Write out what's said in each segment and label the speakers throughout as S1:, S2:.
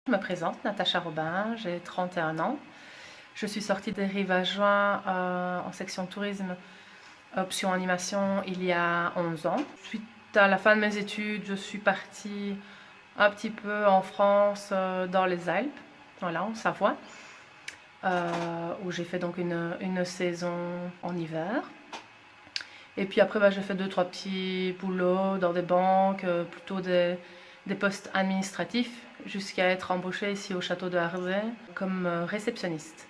S1: Je me présente, Natacha Robin, j'ai 31 ans. Je suis sortie des Rives-à-Joie en section tourisme, option animation, il y a 11 ans. Suite à la fin de mes études, je suis partie un petit peu en France, dans les Alpes, voilà, en Savoie, où j'ai fait donc une saison en hiver. Et puis après, j'ai fait 2-3 petits boulots dans des banques, plutôt des postes administratifs, jusqu'à être embauchée ici au château de Harzé comme réceptionniste.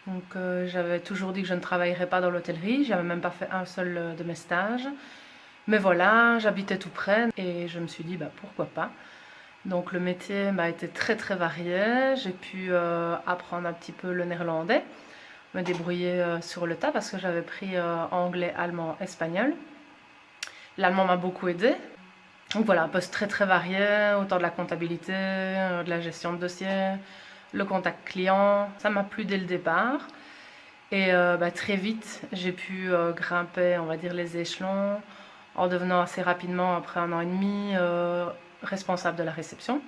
S1: Donc j'avais toujours dit que je ne travaillerais pas dans l'hôtellerie, j'avais même pas fait un seul de mes stages. Mais voilà, j'habitais tout près et je me suis dit pourquoi pas. Donc le métier m'a été très très varié, j'ai pu apprendre un petit peu le néerlandais, me débrouiller sur le tas parce que j'avais pris anglais, allemand, espagnol. L'allemand m'a beaucoup aidé. Donc voilà, un poste très très varié, autant de la comptabilité, de la gestion de dossiers, le contact client. Ça m'a plu dès le départ. Et très vite, j'ai pu grimper, on va dire, les échelons en devenant assez rapidement, après 1 an et demi, responsable de la réception.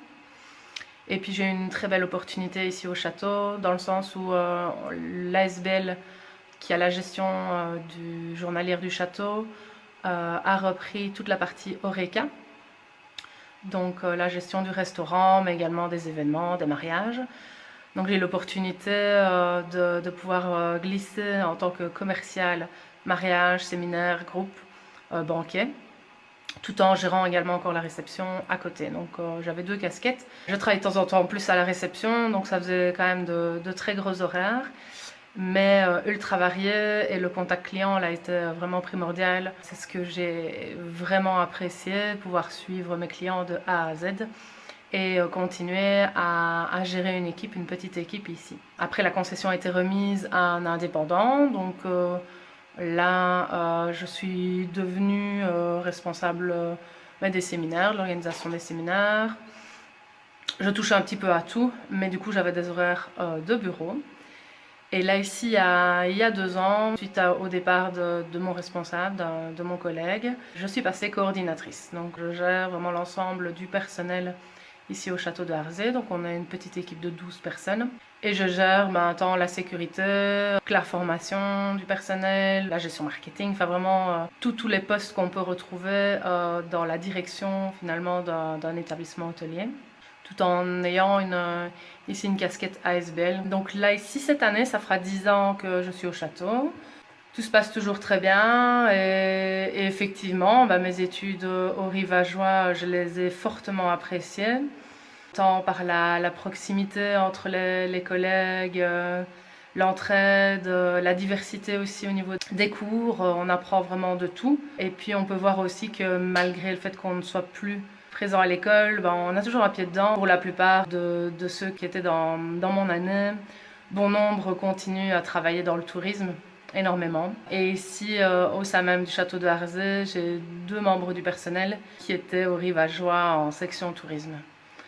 S1: Et puis j'ai eu une très belle opportunité ici au château, dans le sens où l'ASBL, qui a la gestion du journalière du château, a repris toute la partie Horeca, donc la gestion du restaurant, mais également des événements, des mariages. Donc j'ai eu l'opportunité de pouvoir glisser en tant que commercial, mariage, séminaire, groupe, banquet, tout en gérant également encore la réception à côté. Donc j'avais 2 casquettes. Je travaillais de temps en temps en plus à la réception, donc ça faisait quand même de très gros horaires, mais ultra varié, et le contact client là était vraiment primordial. C'est ce que j'ai vraiment apprécié, pouvoir suivre mes clients de A à Z et continuer à gérer une équipe, une petite équipe ici. Après, la concession a été remise à un indépendant, donc là je suis devenue responsable des séminaires, de l'organisation des séminaires. Je touchais un petit peu à tout, mais du coup j'avais des horaires de bureau. Et là ici, il y a 2 ans, suite au départ de mon responsable, de mon collègue, je suis passée coordinatrice. Donc je gère vraiment l'ensemble du personnel ici au château de Harzé. Donc on a une petite équipe de 12 personnes. Et je gère tant la sécurité, la formation du personnel, la gestion marketing, enfin vraiment tous les postes qu'on peut retrouver dans la direction finalement d'un établissement hôtelier, tout en ayant ici une casquette ASBL. Donc là, ici, cette année, ça fera 10 ans que je suis au château. Tout se passe toujours très bien et effectivement, mes études au Rives-à-Joie, je les ai fortement appréciées, tant par la proximité entre les collègues, l'entraide, la diversité aussi au niveau des cours, on apprend vraiment de tout. Et puis on peut voir aussi que malgré le fait qu'on ne soit plus présent à l'école, on a toujours un pied dedans. Pour la plupart de ceux qui étaient dans mon année, bon nombre continuent à travailler dans le tourisme, énormément. Et ici, au sein même du château de Harzé, j'ai 2 membres du personnel qui étaient au Rives-à-Joie en section tourisme.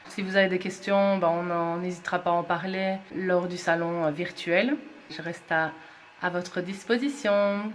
S1: Si vous avez des questions, on n'hésitera pas à en parler lors du salon virtuel. Je reste à votre disposition.